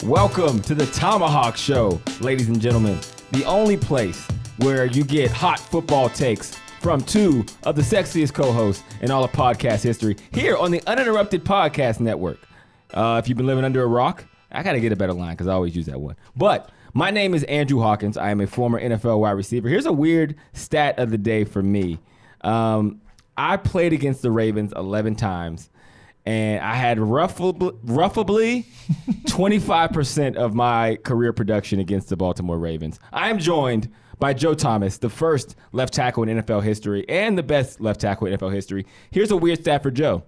Welcome to the ThomaHawk Show, ladies and gentlemen. The only place where you get hot football takes from two of the sexiest co-hosts in all of podcast history here on the Uninterrupted Podcast Network. If you've been living under a rock, I got to get a better line because I always use that one. But my name is Andrew Hawkins. I am a former NFL wide receiver. Here's a weird stat of the day for me. I played against the Ravens 11 times. And I had roughly 25% of my career production against the Baltimore Ravens. I am joined by Joe Thomas, the first left tackle in NFL history and the best left tackle in NFL history. Here's a weird stat for Joe.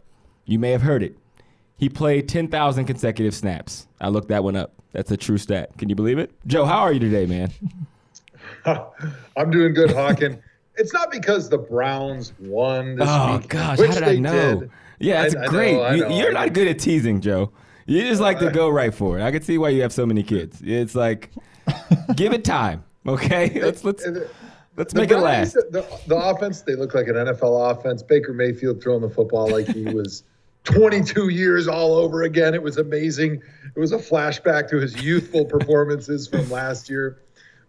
You may have heard it. He played 10,000 consecutive snaps. I looked that one up. That's a true stat. Can you believe it? Joe, how are you today, man? I'm doing good, Hawkin. It's not because the Browns won this week. Oh, gosh, how did I know? Did. Yeah, that's great. I know. You're not good at teasing, Joe. You just like to go right for it. I can see why you have so many kids. It's like, give it time, okay? Let's make it last. The offense, they look like an NFL offense. Baker Mayfield throwing the football like he was 22 years all over again. It was amazing. It was a flashback to his youthful performances from last year.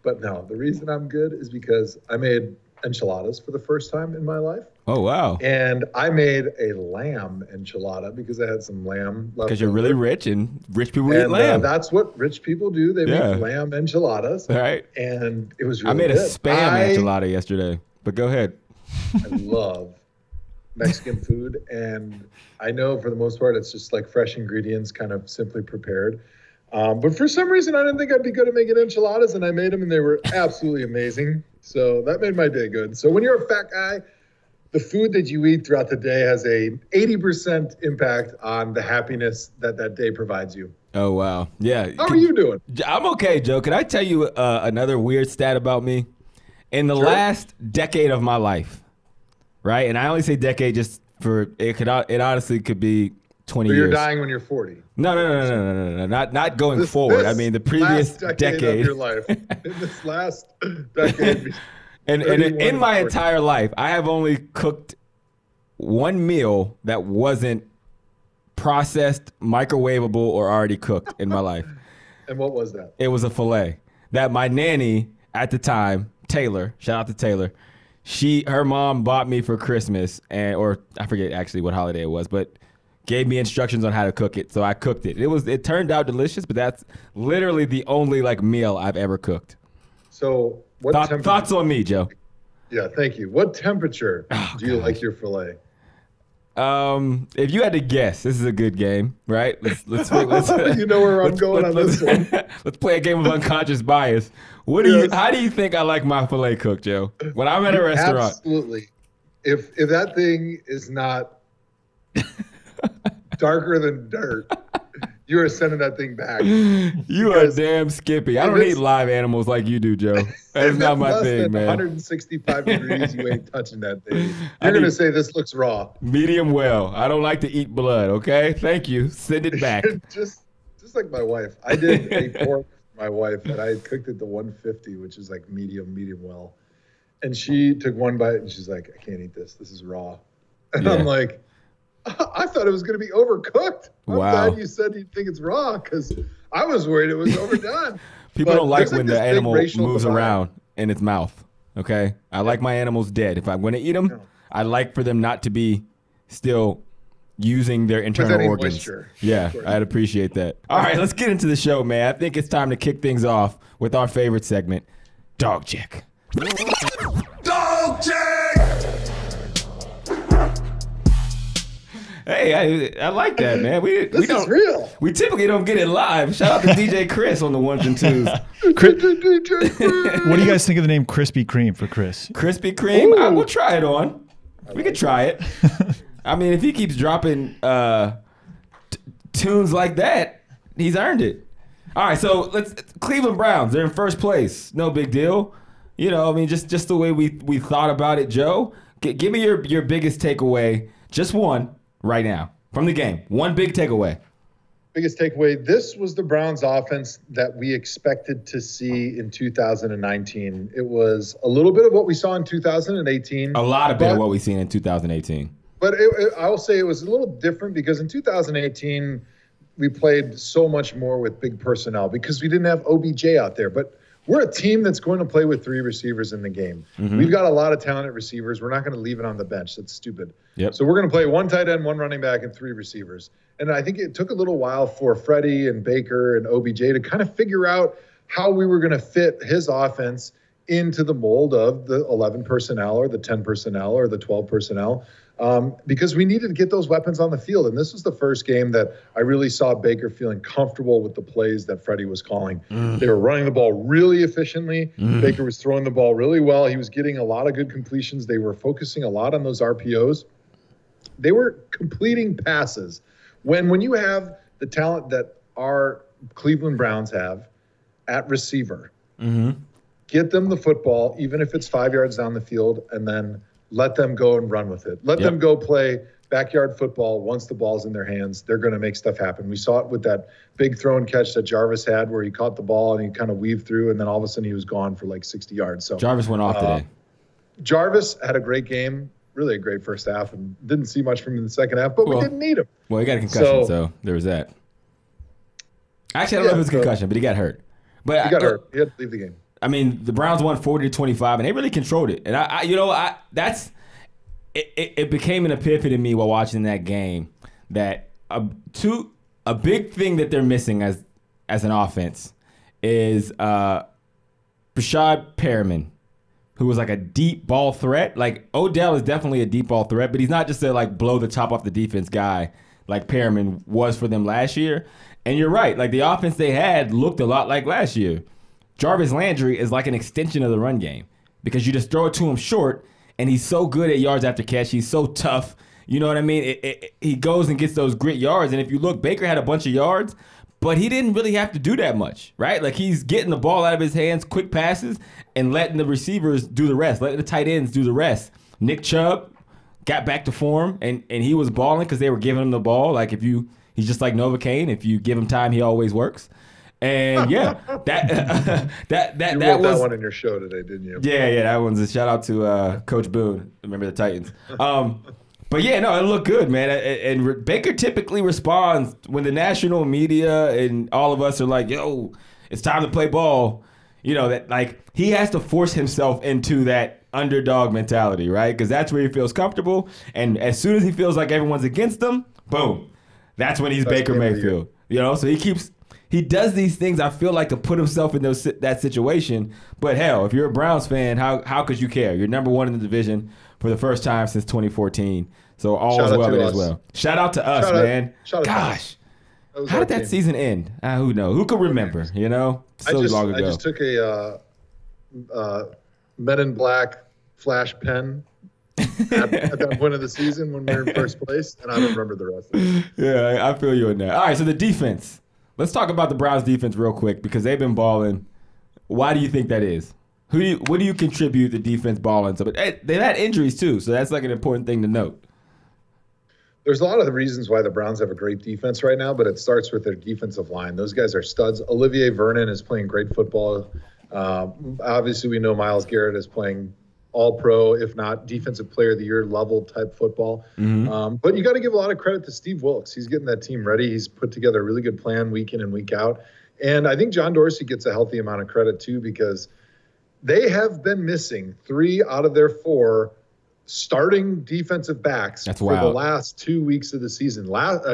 But no, the reason I'm good is because I made enchiladas for the first time in my life. Oh, wow. And I made a lamb enchilada because I had some lamb left. Because you're really rich and rich people eat lamb. That's what rich people do. They make lamb enchiladas. All right. And it was really good. I made a spam enchilada yesterday, but go ahead. I love Mexican food. And I know for the most part, it's just like fresh ingredients, kind of simply prepared. But for some reason, I didn't think I'd be good at making enchiladas, and I made them, and they were absolutely amazing. So that made my day good. So when you're a fat guy, the food that you eat throughout the day has a 80% impact on the happiness that that day provides you. Oh, wow. Yeah. How are you doing? I'm okay, Joe. Can I tell you another weird stat about me? In the last decade of my life, right? And I only say decade just for it honestly could be 20 years. You're dying when you're 40. No. Not going forward. I mean, the previous decade of your life. In this last decade. And in my entire life, I have only cooked one meal that wasn't processed, microwavable, or already cooked in my life. And what was that? It was a filet that my nanny at the time, Taylor, shout out to Taylor, her mom bought me for Christmas, or I forget actually what holiday it was, but gave me instructions on how to cook it. So I cooked it. It turned out delicious, but that's literally the only meal I've ever cooked. So thoughts on me, Joe? Yeah, thank you. What temperature do you like your filet? If you had to guess, this is a good game, right? Let's you know where I'm going on this one. Let's play a game of unconscious bias. How do you think I like my filet cooked, Joe? When I'm at a restaurant. Absolutely. If that thing is not darker than dirt, you are sending that thing back. You are damn skippy. I don't eat live animals like you do, Joe. That's not my thing, man. 165 degrees, you ain't touching that thing. You're going to say this looks raw. Medium well. I don't like to eat blood, okay? Thank you. Send it back. just like my wife. I did a pork for my wife, and I cooked it to 150, which is like medium well. And she took one bite, and she's like, I can't eat this. This is raw. And I'm like, I thought it was going to be overcooked. I'm glad you said you think it's raw because I was worried it was overdone. People don't like when the animal moves around in its mouth, okay? I like my animals dead. If I'm going to eat them, I like for them not to be still using their internal organs. Moisture. Yeah, I'd appreciate that. All right, let's get into the show, man. I think it's time to kick things off with our favorite segment, Dog Check. Dog Check! Hey, I like that, man. This is real. We typically don't get it live. Shout out to DJ Chris on the ones and twos. What do you guys think of the name Krispy Kreme for Chris? Krispy Kreme? We'll try it on. We could try it. I mean, if he keeps dropping tunes like that, he's earned it. All right, so Cleveland Browns. They're in first place. No big deal. You know, I mean, just the way we thought about it, Joe. Give me your biggest takeaway, just one. Right now, from the game. One big takeaway. Biggest takeaway, this was the Browns offense that we expected to see in 2019. It was a little bit of what we saw in 2018. A lot of bit of what we seen in 2018. But I will say it was a little different because in 2018, we played so much more with big personnel because we didn't have OBJ out there. But we're a team that's going to play with 3 receivers in the game. Mm-hmm. We've got a lot of talented receivers. We're not going to leave it on the bench. That's stupid. Yep. So we're going to play 1 tight end, 1 running back, and 3 receivers. And I think it took a little while for Freddie and Baker and OBJ to kind of figure out how we were going to fit his offense into the mold of the 11 personnel or the 10 personnel or the 12 personnel. Because we needed to get those weapons on the field. And this was the first game that I really saw Baker feeling comfortable with the plays that Freddie was calling. They were running the ball really efficiently. Baker was throwing the ball really well. He was getting a lot of good completions. They were focusing a lot on those RPOs. They were completing passes. When you have the talent that our Cleveland Browns have at receiver, get them the football, even if it's 5 yards down the field, and then let them go and run with it. Let them go play backyard football. Once the ball's in their hands, they're going to make stuff happen. We saw it with that big throw and catch that Jarvis had where he caught the ball and he kind of weaved through, and then all of a sudden he was gone for like 60 yards. So Jarvis went off today. Jarvis had a great game, really a great first half, and didn't see much from him in the second half, but we didn't need him. Well, he got a concussion, so there was that. Actually, I don't know if it was a concussion, but he got hurt. But he got hurt. He had to leave the game. I mean, the Browns won 40-25, and they really controlled it. And it became an epiphany to me while watching that game that a big thing that they're missing as an offense is Brashad Perriman, who was like a deep ball threat. Like Odell is definitely a deep ball threat, but he's not just a like blow the top off the defense guy like Perriman was for them last year. And you're right, like the offense they had looked a lot like last year. Jarvis Landry is like an extension of the run game because you just throw it to him short, and he's so good at yards after catch. He's so tough. You know what I mean? He goes and gets those grit yards. And if you look, Baker had a bunch of yards, but he didn't really have to do that much, right? Like he's getting the ball out of his hands, quick passes, and letting the receivers do the rest, letting the tight ends do the rest. Nick Chubb got back to form, and he was balling because they were giving him the ball. Like he's just like Novocaine. If you give him time, he always works. And yeah, that wrote was that one in your show today, didn't you? Yeah, that one's a shout out to Coach Boone. Remember the Titans. But yeah, no, it looked good, man. And Baker typically responds when the national media and all of us are like, "Yo, it's time to play ball." You know that like he has to force himself into that underdog mentality, right? Because that's where he feels comfortable. And as soon as he feels like everyone's against him, boom, that's when he's Baker Mayfield. You know, so he does these things, I feel like, to put himself in that situation. But hell, if you're a Browns fan, how could you care? You're number 1 in the division for the first time since 2014. So all is well as well. Shout out to us, man. Gosh, how did that season end? Who knows? Who could remember? You know, long ago. I just took a Men in Black flash pen at that point of the season when we were in first place, and I don't remember the rest of it. Yeah, I feel you in that. All right, so the defense. Let's talk about the Browns defense real quick because they've been balling. Why do you think that is? What do you contribute the defense balling to? But they've had injuries too, so that's like an important thing to note. There's a lot of the reasons why the Browns have a great defense right now, but it starts with their defensive line. Those guys are studs. Olivier Vernon is playing great football. Obviously, we know Myles Garrett is playing all-pro, if not defensive player of the year level type football. But you got to give a lot of credit to Steve Wilkes. He's getting that team ready. He's put together a really good plan week in and week out. And I think John Dorsey gets a healthy amount of credit too, because they have been missing 3 out of their 4 starting defensive backs for the last 2 weeks of the season.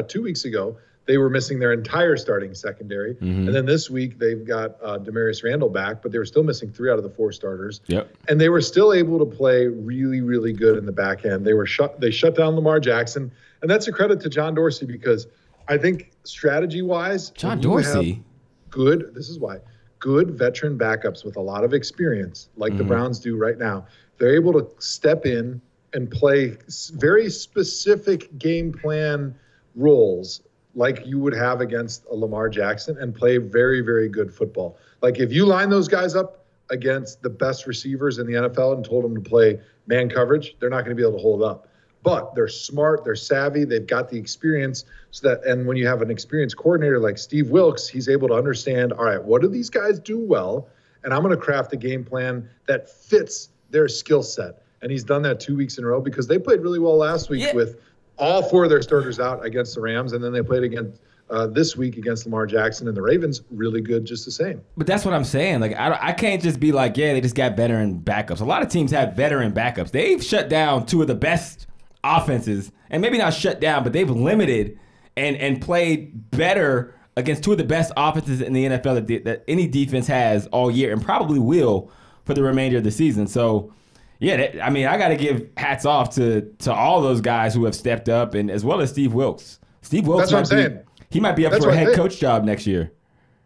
2 weeks ago, they were missing their entire starting secondary. And then this week, they've got Demarius Randall back, but they were still missing 3 out of the 4 starters. And they were still able to play really, really good in the back end. They shut down Lamar Jackson. And that's a credit to John Dorsey, because I think strategy-wise, John Dorsey, good veteran backups with a lot of experience, like the Browns do right now. They're able to step in and play very specific game plan roles like you would have against a Lamar Jackson, and play very, very good football. Like if you line those guys up against the best receivers in the NFL and told them to play man coverage, they're not going to be able to hold up. But they're smart, they're savvy, they've got the experience, and when you have an experienced coordinator like Steve Wilkes, he's able to understand, all right, what do these guys do well? And I'm going to craft a game plan that fits their skill set. And he's done that 2 weeks in a row, because they played really well last week with all 4 of their starters out against the Rams, and then they played against this week against Lamar Jackson and the Ravens, really good just the same. But that's what I'm saying. Like, I can't just be like, yeah, they just got veteran backups. A lot of teams have veteran backups. They've shut down two of the best offenses, and maybe not shut down, but they've limited and played better against two of the best offenses in the NFL that any defense has all year and probably will for the remainder of the season. So, yeah, I got to give hats off to all those guys who have stepped up, and as well as Steve Wilkes. Steve Wilkes, that's what I'm saying. He might be up for a head coach job next year.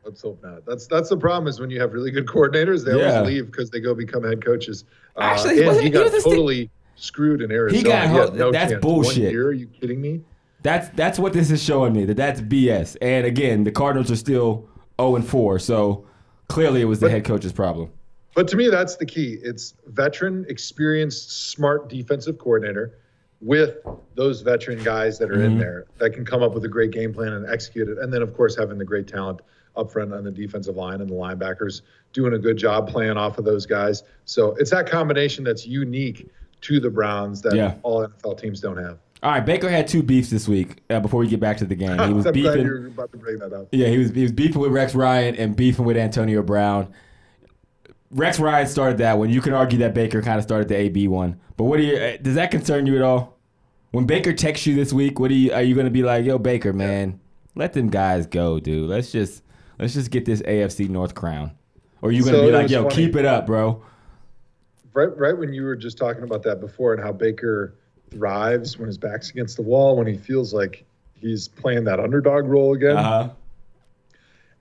Let's hope not. That's the problem is when you have really good coordinators, they always leave because they go become head coaches. Actually, he got totally screwed in Arizona. He had no chance. That's bullshit. 1 year? Are you kidding me? That's what this is showing me, that's BS. And again, the Cardinals are still 0-4, so clearly it was the head coach's problem. But to me, that's the key. It's veteran, experienced, smart defensive coordinator with those veteran guys that are in there that can come up with a great game plan and execute it. And then, of course, having the great talent up front on the defensive line and the linebackers doing a good job playing off of those guys. So it's that combination that's unique to the Browns that all NFL teams don't have. All right, Baker had two beefs this week before we get back to the game. He was I'm beefing. glad you were about to bring that up. Yeah, he was beefing with Rex Ryan and beefing with Antonio Brown. Rex Ryan started that one. You can argue that Baker kind of started the AB one. But does that concern you at all? When Baker texts you this week, are you going to be like, yo, Baker, man, let them guys go, dude. Let's just get this AFC North crown. Or are you going to be like, yo, keep it up, bro? Right when you were just talking about that before and how Baker thrives when his back's against the wall, when he feels like he's playing that underdog role again.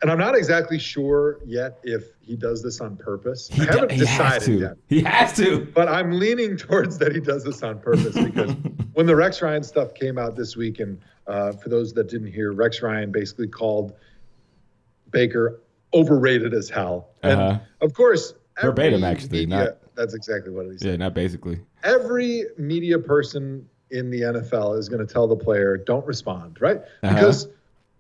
And I'm not exactly sure yet if he does this on purpose. I haven't decided yet. He has to. But I'm leaning towards that he does this on purpose because when the Rex Ryan stuff came out this week, and for those that didn't hear, Rex Ryan basically called Baker overrated as hell. And of course, verbatim, actually. That's exactly what he said. Yeah, not basically. Every media person in the NFL is going to tell the player, don't respond, right? Because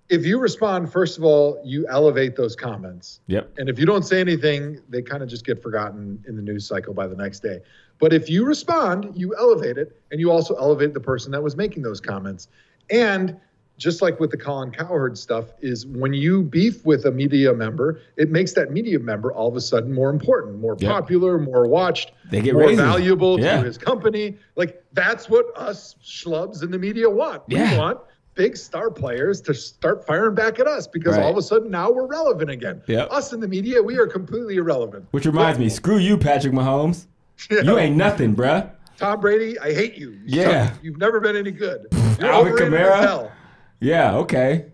if you respond, first of all, you elevate those comments. Yep. And if you don't say anything, they kind of just get forgotten in the news cycle by the next day. But if you respond, you elevate it, and you also elevate the person that was making those comments. And just like with the Colin Cowherd stuff, is when you beef with a media member, it makes that media member all of a sudden more important, more popular, more watched, they get more raises. Valuable to his company. Like, that's what us schlubs in the media want. We want big star players to start firing back at us because all of a sudden now we're relevant again. Us in the media, we are completely irrelevant. Which reminds me, screw you, Patrick Mahomes. You ain't nothing, bruh. Tom Brady, I hate you. You've never been any good. You're Alvin overrated Kamara. as hell. Yeah, okay.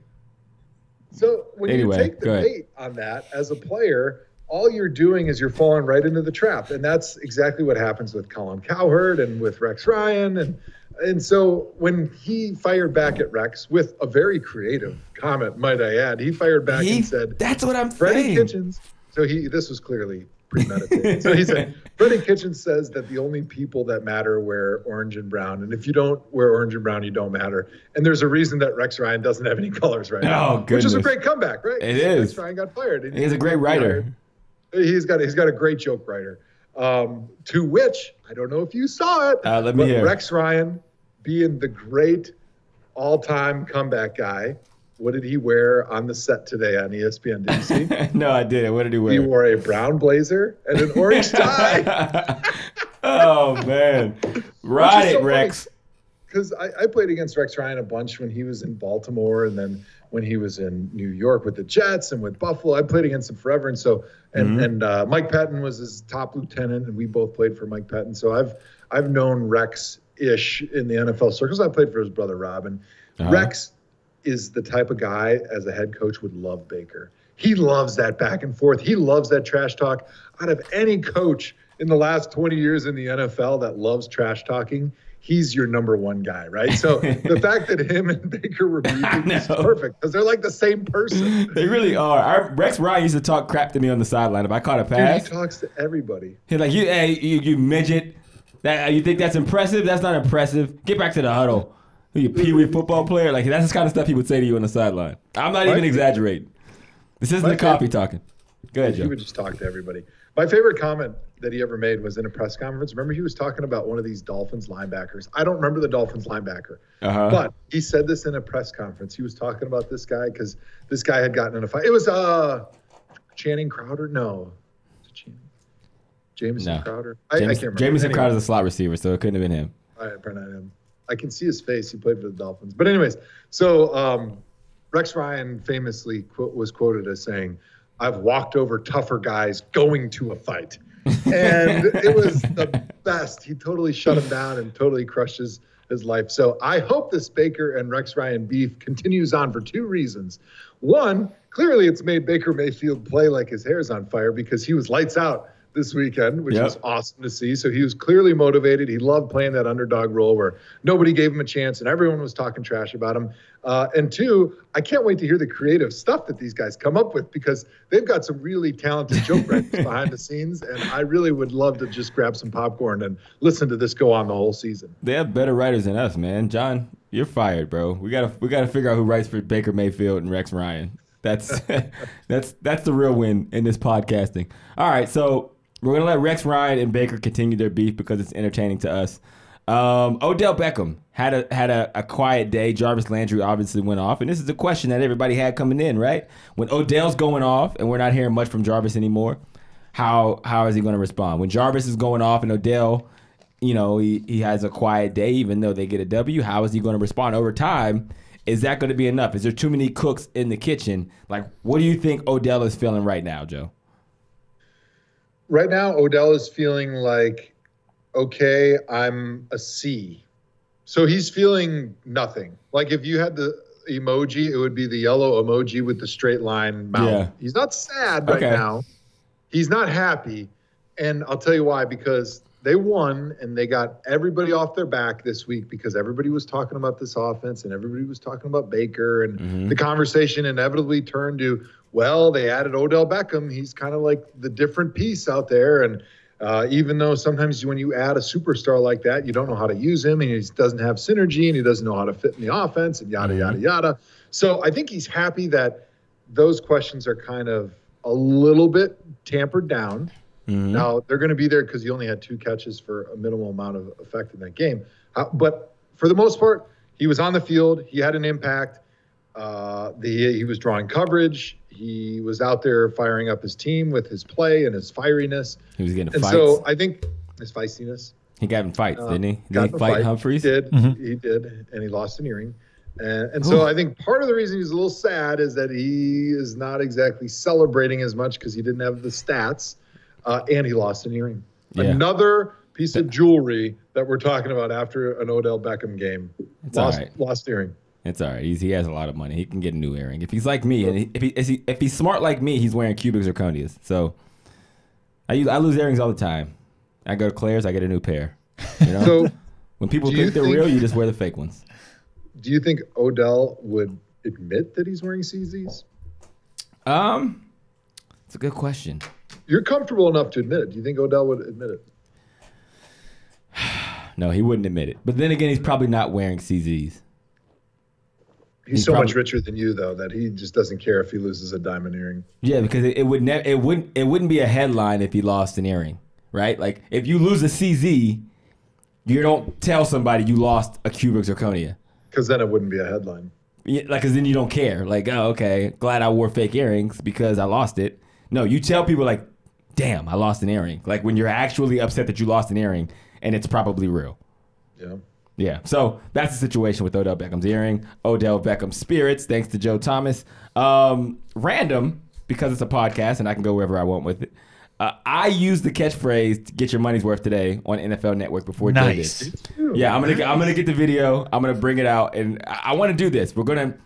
So when you take the bait on that as a player, all you're doing is you're falling right into the trap. And that's exactly what happens with Colin Cowherd and with Rex Ryan. And so when he fired back at Rex with a very creative comment, might I add, he fired back and said, that's what I'm Freddie saying. Kitchens. So this was clearly premeditated. So he said, Freddie Kitchens says that the only people that matter wear orange and brown. And if you don't wear orange and brown, you don't matter. And there's a reason that Rex Ryan doesn't have any colors right now. Goodness. Which is a great comeback, right? It is. Rex Ryan got fired. He's a great writer. He's got a great joke writer. To which, I don't know if you saw it, let me hear. Rex Ryan, being the great all-time comeback guy, what did he wear on the set today on ESPN? Did you see? No, I didn't. What did he wear? He wore a brown blazer and an orange tie. Oh, man. Ride it, Rex. Because I played against Rex Ryan a bunch when he was in Baltimore and then when he was in New York with the Jets and with Buffalo. I played against him forever. And so, and Mike Patton was his top lieutenant, and we both played for Mike Patton. So I've known Rex-ish in the NFL circles. I played for his brother, Rob. And Rex is the type of guy, as a head coach, would love Baker. He loves that back and forth. He loves that trash talk. Out of any coach in the last 20 years in the NFL that loves trash talking, he's your number one guy, right? So the fact that him and Baker were beefing is perfect because they're like the same person. They really are. Rex Ryan used to talk crap to me on the sideline if I caught a pass. Dude, he talks to everybody. He's like, you midget. You think that's impressive? That's not impressive. Get back to the huddle. You pee-wee football player? Like, that's the kind of stuff he would say to you on the sideline. I'm not even exaggerating. This isn't the coffee talking. Go ahead, Joe. He would just talk to everybody. My favorite comment that he ever made was in a press conference. Remember, he was talking about one of these Dolphins linebackers. I don't remember the Dolphins linebacker, but he said this in a press conference. He was talking about this guy because this guy had gotten in a fight. It was Channing Crowder? No. Jamison Crowder? I can't remember. Jamison Crowder's a slot receiver, so it couldn't have been him. Probably not him. I can see his face. He played for the Dolphins. But anyways, so Rex Ryan famously was quoted as saying, "I've walked over tougher guys going to a fight." And it was the best. He totally shut him down and totally crushed his life. So I hope this Baker and Rex Ryan beef continues on for two reasons. One, clearly it's made Baker Mayfield play like his hair's on fire because he was lights out this weekend, which was awesome to see. So he was clearly motivated. He loved playing that underdog role where nobody gave him a chance and everyone was talking trash about him. And two, I can't wait to hear the creative stuff that these guys come up with because they've got some really talented joke writers behind the scenes. And I really would love to just grab some popcorn and listen to this go on the whole season. They have better writers than us, man. John, you're fired, bro. We gotta figure out who writes for Baker Mayfield and Rex Ryan. That's the real win in this podcasting. All right, so we're going to let Rex Ryan and Baker continue their beef because it's entertaining to us. Odell Beckham had a quiet day. Jarvis Landry obviously went off. And this is a question that everybody had coming in, right? When Odell's going off and we're not hearing much from Jarvis anymore, how is he going to respond? When Jarvis is going off and Odell, he has a quiet day even though they get a W, how is he going to respond over time? Is that going to be enough? Is there too many cooks in the kitchen? Like, what do you think Odell is feeling right now, Joe? Right now, Odell is feeling like, okay, I'm a C. So he's feeling nothing. Like if you had the emoji, it would be the yellow emoji with the straight line mouth. Yeah. He's not sad right now. He's not happy. And I'll tell you why, because they won and they got everybody off their back this week because everybody was talking about this offense and everybody was talking about Baker and the conversation inevitably turned to, well, they added Odell Beckham. He's kind of like the different piece out there. And even though sometimes when you add a superstar like that, you don't know how to use him and he doesn't have synergy and he doesn't know how to fit in the offense and yada, yada, yada. So I think he's happy that those questions are kind of a little bit tampered down. Now, they're going to be there because he only had 2 catches for a minimal amount of effect in that game. But for the most part, he was on the field. He had an impact. He was drawing coverage. He was out there firing up his team with his play and his firiness. He was getting fights. And so I think his feistiness. He got in fights, didn't he? Did he fight Humphreys? He did. He did. And he lost an earring. And so I think part of the reason he's a little sad is that he is not exactly celebrating as much because he didn't have the stats. And he lost an earring. Yeah. Another piece of jewelry that we're talking about after an Odell Beckham game. Lost earring. It's all right. He has a lot of money. He can get a new earring. If he's like me, and if he's smart like me, he's wearing cubic zirconias. So I lose earrings all the time. I go to Claire's, I get a new pair. So when people think they're real, you just wear the fake ones. Do you think Odell would admit that he's wearing CZs? It's a good question. You're comfortable enough to admit it. Do you think Odell would admit it? No, he wouldn't admit it. But then again, he's probably not wearing CZs. He's so much richer than you, though, that he just doesn't care if he loses a diamond earring. Yeah, because it wouldn't be a headline if he lost an earring, right? Like if you lose a CZ, you don't tell somebody you lost a cubic zirconia. Because then it wouldn't be a headline. Yeah, because then you don't care. Like, oh, okay, glad I wore fake earrings because I lost it. No, you tell people like, damn, I lost an earring. Like when you're actually upset that you lost an earring and it's probably real. Yeah. Yeah. So that's the situation with Odell Beckham's earring. Odell Beckham's spirits, thanks to Joe Thomas. Random, because it's a podcast and I can go wherever I want with it. I used the catchphrase to get your money's worth today on NFL Network before Joe did. Yeah, I'm gonna get the video. I'm gonna bring it out, and I want to do this. We're gonna.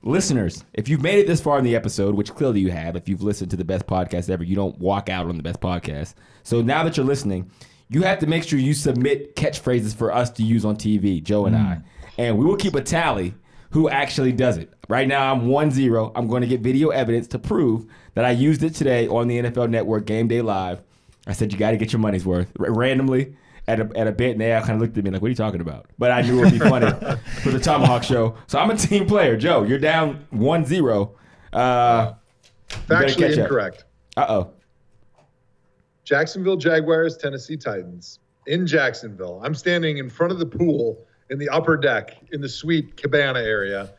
Listeners, if you've made it this far in the episode, which clearly you have, if you've listened to the best podcast ever, you don't walk out on the best podcast. So now that you're listening, you have to make sure you submit catchphrases for us to use on TV, Joe and I. And we will keep a tally who actually does it. Right now, I'm 1-0. I'm going to get video evidence to prove that I used it today on the NFL Network Game Day Live. I said, you got to get your money's worth. Randomly. At a bit, and they all kind of looked at me like, what are you talking about? But I knew it would be funny for the ThomaHawk Show. So I'm a team player. Joe, you're down 1-0. Factually incorrect. Uh-oh. Jacksonville Jaguars, Tennessee Titans in Jacksonville. I'm standing in front of the pool in the upper deck in the suite cabana area.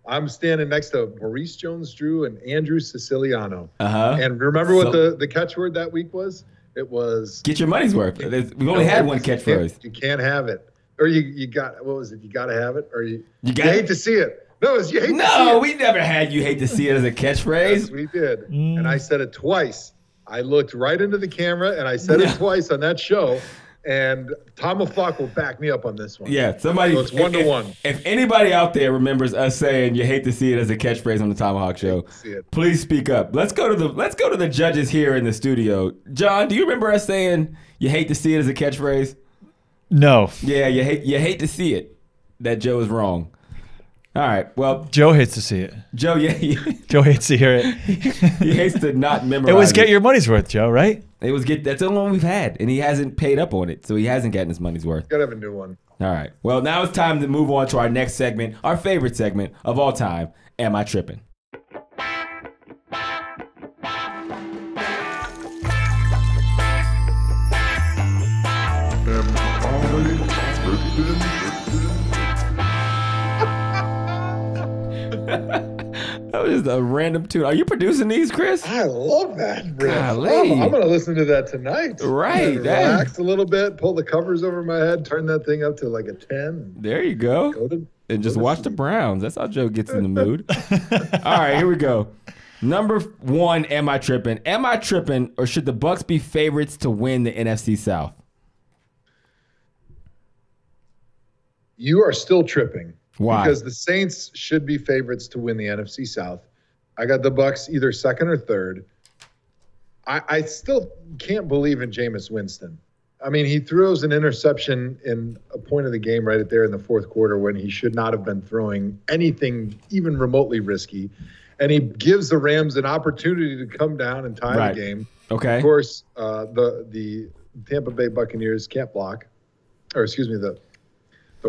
I'm standing next to Maurice Jones-Drew and Andrew Siciliano. And remember what the catchword that week was? It was get your money's worth. We've only had one catchphrase. You can't have it. Or you got, what was it? You got to have it? Or you hate to see it. No, it's you hate to see it. No, we never had you hate to see it as a catchphrase. Yes, we did. And I said it twice. I looked right into the camera and I said it twice on that show. And ThomaHawk will back me up on this one. Yeah, somebody. So it's 1-1. If anybody out there remembers us saying you hate to see it as a catchphrase on the ThomaHawk Show, please speak up. Let's go to the judges here in the studio. John, do you remember us saying you hate to see it as a catchphrase? No. Yeah, you hate to see it. That Joe is wrong. All right. Well, Joe hates to see it. Joe, Joe hates to hear it. He hates to not memorize. It was get your money's worth, Joe, right? That's the only one we've had, and he hasn't paid up on it, so he hasn't gotten his money's worth. Gotta have a new one. All right. Well, now it's time to move on to our next segment, our favorite segment of all time. Am I tripping? That was just a random tune. Are you producing these, Chris? I love that, Rick. I'm Golly. going to listen to that tonight. Right. Relax a little bit, pull the covers over my head, turn that thing up to like a 10. There you go. And just watch the Browns. That's how Joe gets in the mood. All right, here we go. Number 1, am I tripping? Am I tripping, or should the Bucs be favorites to win the NFC South? You are still tripping. Why? Because the Saints should be favorites to win the NFC South. I got the Bucs either second or third. I still can't believe in Jameis Winston. I mean, he throws an interception in a point of the game right there in the fourth quarter when he should not have been throwing anything even remotely risky. And he gives the Rams an opportunity to come down and tie the game. Okay. Of course, the Tampa Bay Buccaneers can't block. Or excuse me, the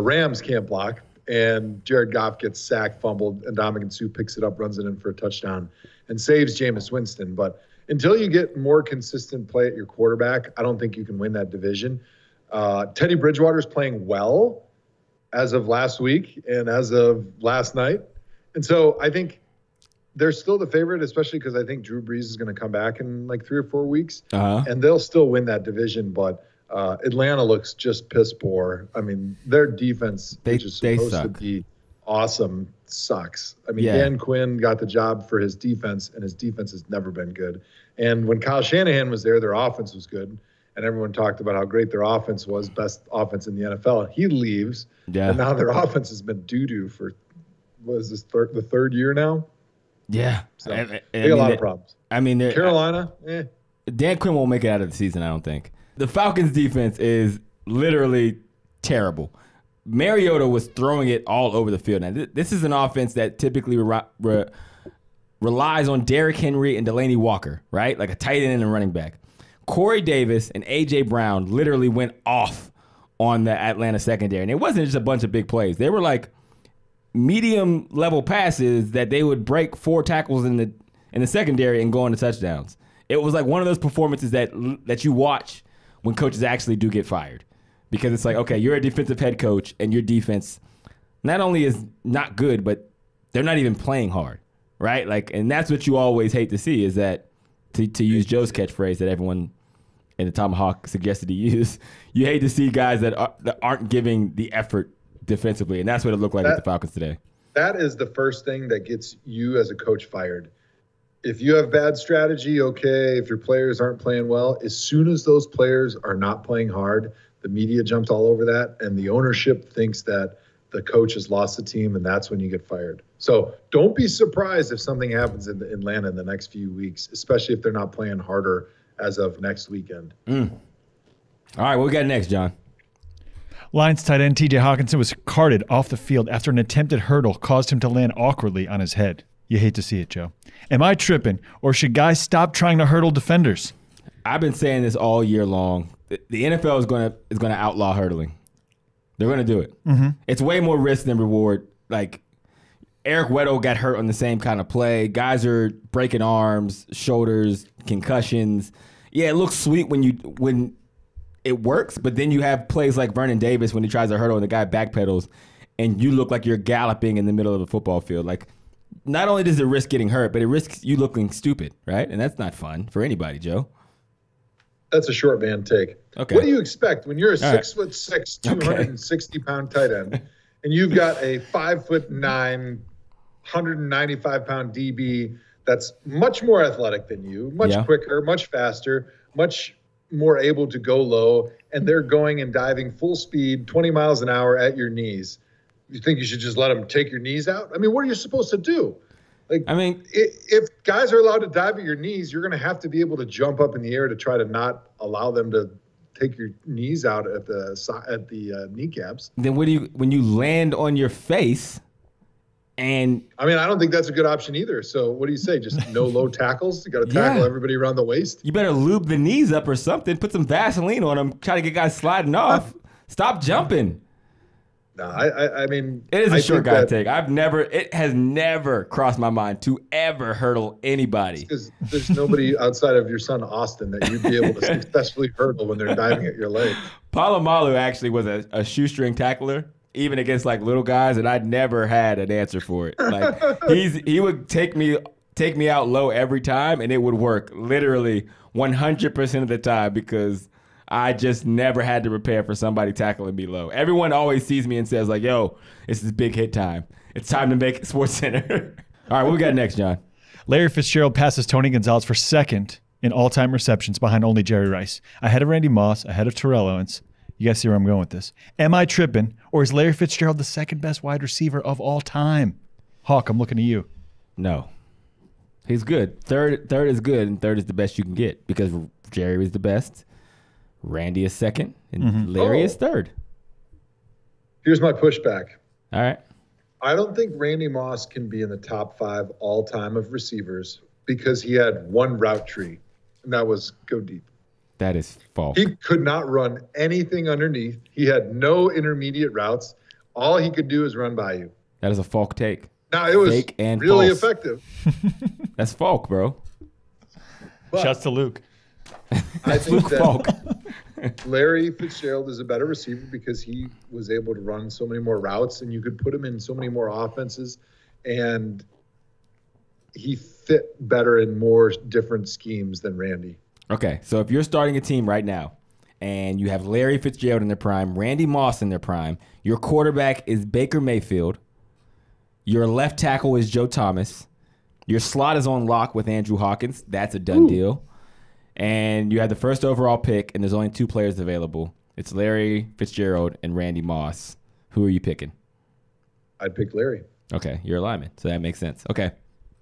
Rams can't block. And Jared Goff gets sacked, fumbled, and Ndamukong Suh picks it up, runs it in for a touchdown, and saves Jameis Winston. But until you get more consistent play at your quarterback, I don't think you can win that division. Teddy Bridgewater's playing well as of last week and as of last night. And so I think they're still the favorite, especially because I think Drew Brees is going to come back in like 3 or 4 weeks. And they'll still win that division, but Atlanta looks just piss poor. I mean, their defense, which is supposed to be awesome, sucks. I mean, Dan Quinn got the job for his defense, and his defense has never been good. And when Kyle Shanahan was there, their offense was good, and everyone talked about how great their offense was, best offense in the NFL. He leaves, and now their offense has been doo-doo for, what is this, the third year now? Yeah. So, they got a lot of problems. I mean, Carolina, Dan Quinn won't make it out of the season, I don't think. The Falcons' defense is literally terrible. Mariota was throwing it all over the field. Now, this is an offense that typically relies on Derrick Henry and Delaney Walker, right? Like a tight end and a running back. Corey Davis and A.J. Brown literally went off on the Atlanta secondary. And it wasn't just a bunch of big plays. They were like medium-level passes that they would break 4 tackles in the secondary and go into touchdowns. It was like one of those performances that you watch when coaches actually do get fired. Because it's like, okay, you're a defensive head coach, and your defense not only is not good, but they're not even playing hard, right? Like, and that's what you always hate to see, is that, to use Joe's catchphrase that everyone in the ThomaHawk suggested to use, you hate to see guys that aren't giving the effort defensively, and that's what it looked like with the Falcons today. That is the first thing that gets you as a coach fired. If you have bad strategy, okay. If your players aren't playing well, as soon as those players are not playing hard, the media jumps all over that, and the ownership thinks that the coach has lost the team, and that's when you get fired. So don't be surprised if something happens in Atlanta in the next few weeks, especially if they're not playing harder as of next weekend. All right, what we got next, John? Lions tight end T.J. Hawkinson was carted off the field after an attempted hurdle caused him to land awkwardly on his head. You hate to see it, Joe. Am I tripping, or should guys stop trying to hurdle defenders? I've been saying this all year long. The NFL is going to outlaw hurdling. They're going to do it. Mm-hmm. It's way more risk than reward. Like, Eric Weddle got hurt on the same kind of play. Guys are breaking arms, shoulders, concussions, yeah, it looks sweet when it works, but then you have plays like Vernon Davis when he tries to hurdle and the guy backpedals, and you look like you're galloping in the middle of the football field. Like, not only does it risk getting hurt, but it risks you looking stupid, right? And that's not fun for anybody, Joe. That's a short man take. Okay. What do you expect when you're a All 6'6", 260-pound tight end, and you've got a 5'9", 195-pound DB that's much more athletic than you, much quicker, much faster, much more able to go low, and they're going and diving full speed, 20 miles an hour at your knees? You think you should just let them take your knees out? I mean, what are you supposed to do? Like, I mean, if guys are allowed to dive at your knees, you're going to have to be able to jump up in the air to try to not allow them to take your knees out at the kneecaps. Then when you land on your face, and I mean, I don't think that's a good option either. So what do you say? Just no low tackles? You got to tackle everybody around the waist. You better lube the knees up or something. Put some Vaseline on them. Try to get guys sliding off. Stop jumping. No, I mean, it is a short guy take. It has never crossed my mind to ever hurdle anybody. Because there's nobody outside of your son Austin that you'd be able to successfully hurdle when they're diving at your leg. Palomalu actually was a shoestring tackler, even against like little guys, and I'd never had an answer for it. Like he would take me out low every time, and it would work literally 100% of the time because I just never had to prepare for somebody tackling me low. Everyone always sees me and says, like, yo, this is big hit time. It's time to make Sports Center. All right, what we got next, John? Larry Fitzgerald passes Tony Gonzalez for second in all-time receptions behind only Jerry Rice. Ahead of Randy Moss, ahead of Terrell Owens. You guys see where I'm going with this. Am I tripping, or is Larry Fitzgerald the second best wide receiver of all time? Hawk, I'm looking at you. No. He's good. Third is good, and third is the best you can get because Jerry was the best. Randy is second, and Larry is third. Here's my pushback. All right. I don't think Randy Moss can be in the top 5 all-time of receivers because he had one route tree, and that was go deep. That is false. He could not run anything underneath. He had no intermediate routes. All he could do is run by you. That is a Falk take. Now, it was fake and really false. Effective. That's Falk, bro. But shouts to Luke. I think Luke Falk. Larry Fitzgerald is a better receiver because he was able to run so many more routes, and you could put him in so many more offenses, and he fit better in more different schemes than Randy. Okay, so if you're starting a team right now and you have Larry Fitzgerald in their prime, Randy Moss in their prime, your quarterback is Baker Mayfield, your left tackle is Joe Thomas, your slot is on lock with Andrew Hawkins, that's a done deal, and you have the first overall pick, and there's only 2 players available. It's Larry Fitzgerald and Randy Moss. Who are you picking? I'd pick Larry. Okay, you're a lineman, so that makes sense. Okay.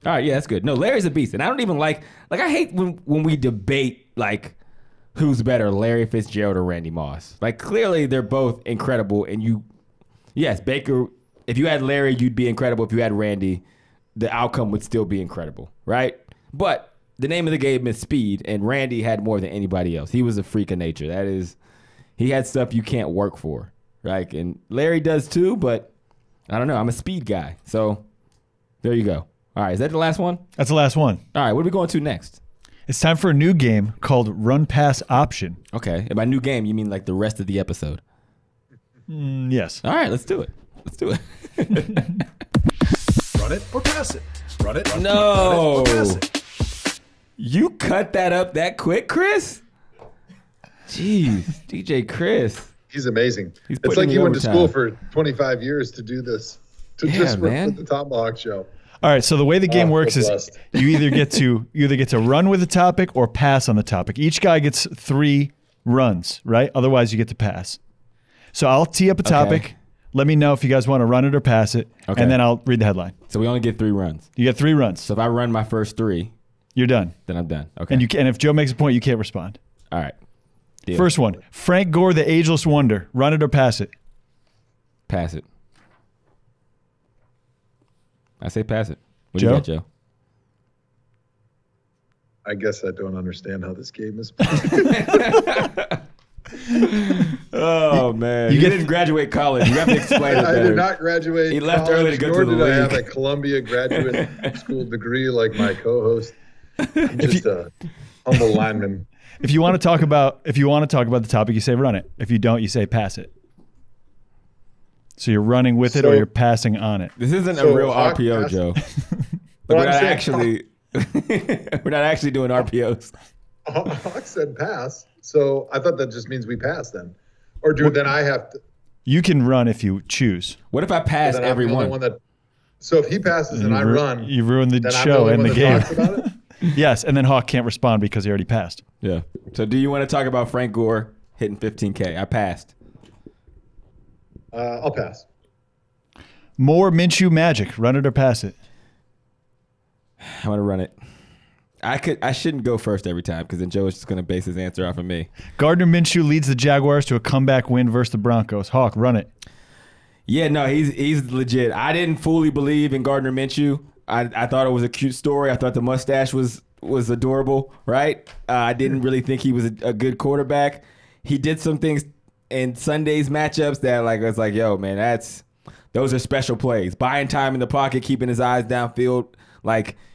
All right, yeah, that's good. No, Larry's a beast, and I don't even like I hate when we debate, like, who's better, Larry Fitzgerald or Randy Moss. Like, clearly they're both incredible, and yes, Baker, if you had Larry, you'd be incredible. If you had Randy, the outcome would still be incredible, right? But the name of the game is speed, and Randy had more than anybody else. He was a freak of nature. He had stuff you can't work for, right? And Larry does too, but I don't know. I'm a speed guy, so there you go. All right, is that the last one? That's the last one. All right, what are we going to next? It's time for a new game called Run Pass Option. Okay, and by new game, you mean like the rest of the episode? Yes. All right, let's do it. Run it or pass it. Run it. No. Run it or pass it. You cut that up that quick, Chris? Jeez, DJ Chris. He's amazing. It's like he went to school for 25 years to do this, to just work with the ThomaHawk Show. All right, so the way the game works is you either get to run with a topic or pass on the topic. Each guy gets 3 runs, right? Otherwise, you get to pass. So I'll tee up a topic. Okay. Let me know if you guys want to run it or pass it, and then I'll read the headline. So we only get 3 runs. You get 3 runs. So if I run my first 3, you're done. Then I'm done. Okay. And if Joe makes a point, you can't respond. All right. Deal. First one: Frank Gore, the Ageless Wonder. Run it or pass it? Pass it. I say pass it. What Joe? do you got, Joe? I guess I don't understand how this game is played. Oh, man. You didn't graduate college. You have to explain it better. I did not graduate He left college, early to go nor to the did I league. have a Columbia graduate school degree like my co-host. I'm just a humble lineman. If you want to talk about the topic, you say run it. If you don't, you say pass it. So you're running with it or you're passing on it. This isn't a real RPO, Joe. We're not actually doing RPOs. Hawk said pass, so I thought that just means we pass then, or then I have to. You can run if you choose. What if I pass every one? So if he passes and I run, you ruin the show and the game. Yes, and then Hawk can't respond because he already passed. Yeah. So do you want to talk about Frank Gore hitting 15K? I passed. I'll pass. More Minshew magic. Run it or pass it? I want to run it. I shouldn't go first every time because then Joe is just going to base his answer off of me. Gardner Minshew leads the Jaguars to a comeback win versus the Broncos. Hawk, run it. Yeah, no, he's legit. I didn't fully believe in Gardner Minshew. I thought it was a cute story. I thought the mustache was adorable, right? I didn't really think he was a good quarterback. He did some things in Sunday's matchups that I was like, yo, man, those are special plays. Buying time in the pocket, keeping his eyes downfield,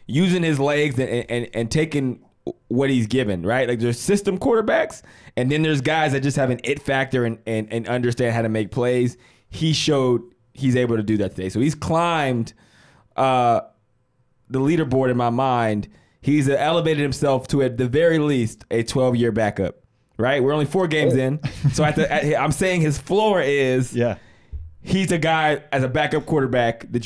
using his legs and taking what he's given, right? There's system quarterbacks, and then there's guys that just have an it factor and understand how to make plays. He showed he's able to do that today. So he's climbed the leaderboard in my mind. He's elevated himself to, at the very least, a 12-year backup, right? We're only 4 games in. So I'm saying his floor is he's a guy as a backup quarterback that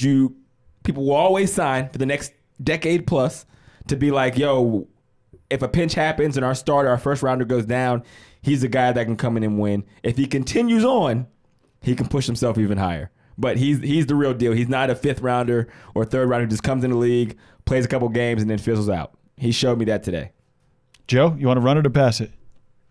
people will always sign for the next decade plus to be like, yo, if a pinch happens and our first rounder goes down, he's a guy that can come in and win. If he continues on, he can push himself even higher. But he's the real deal. He's not a 5th rounder or 3rd rounder who just comes in the league, plays a couple games, and then fizzles out. He showed me that today. Joe, you want to run it or pass it?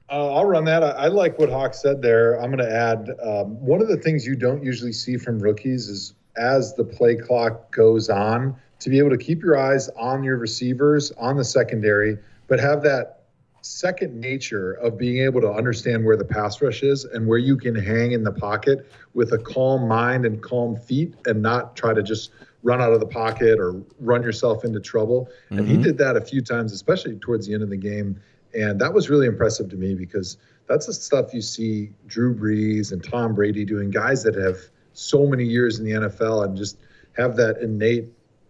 I'll run that. I like what Hawk said there. I'm going to add one of the things you don't usually see from rookies is as the play clock goes on, to be able to keep your eyes on your receivers, on the secondary, but have that second nature of being able to understand where the pass rush is and where you can hang in the pocket with a calm mind and calm feet and not try to just run out of the pocket or run yourself into trouble. Mm-hmm. And he did that a few times, especially towards the end of the game. And that was really impressive to me because that's the stuff you see Drew Brees and Tom Brady doing, guys that have so many years in the NFL and just have that innate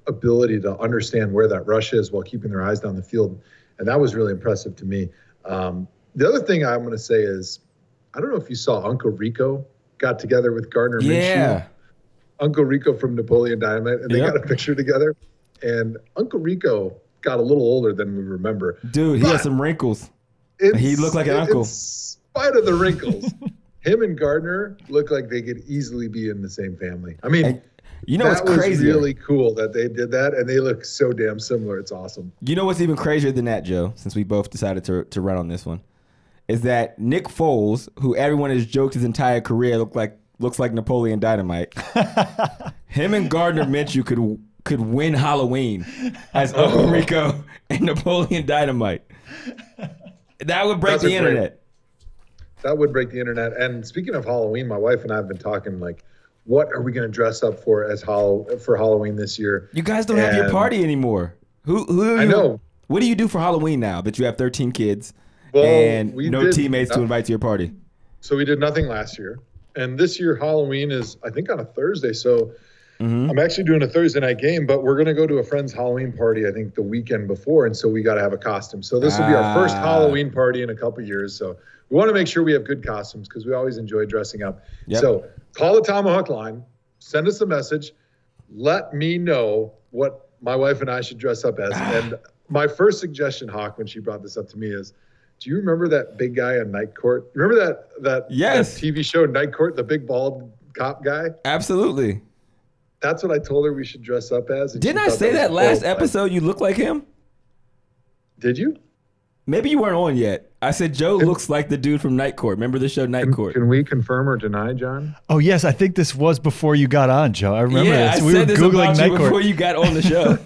ability to understand where that rush is while keeping their eyes down the field. And that was really impressive to me. The other thing I'm going to say is, I don't know if you saw Uncle Rico got together with Gardner Minshew. Uncle Rico from Napoleon Dynamite, and they got a picture together. And Uncle Rico got a little older than we remember. Dude, he had some wrinkles. He looked like an uncle. In spite of the wrinkles, him and Gardner look like they could easily be in the same family. I mean, what's crazy? Was really cool that they did that, and they look so damn similar. It's awesome. You know what's even crazier than that, Joe, since we both decided to run on this one, is that Nick Foles, who everyone has joked his entire career looks like Napoleon Dynamite. Him and Gardner Minshew could win Halloween as Uncle Rico and Napoleon Dynamite. That would break the internet. That would break the internet. And speaking of Halloween, my wife and I have been talking what are we going to dress up for for Halloween this year? You guys don't have your party anymore. Who I know. What do you do for Halloween now that you have 13 kids and no teammates to invite to your party? So we did nothing last year. And this year Halloween is, I think, on a Thursday. So I'm actually doing a Thursday night game, but we're going to go to a friend's Halloween party, I think, the weekend before. And so we got to have a costume. So this will be our first Halloween party in a couple years. So we want to make sure we have good costumes because we always enjoy dressing up. Yep. So call the ThomaHawk line, send us a message, let me know what my wife and I should dress up as. And my first suggestion, Hawk, when she brought this up to me is, do you remember that big guy on Night Court? Remember that TV show Night Court, the big bald cop guy? Absolutely. That's what I told her we should dress up as. Didn't I say that last episode you look like him? Did you? Maybe you weren't on yet. I said Joe looks like the dude from Night Court. Remember the show Night Court? Can we confirm or deny, John? Oh, yes. I think this was before you got on, Joe. I remember this. We were Googling Night Court before you got on the show.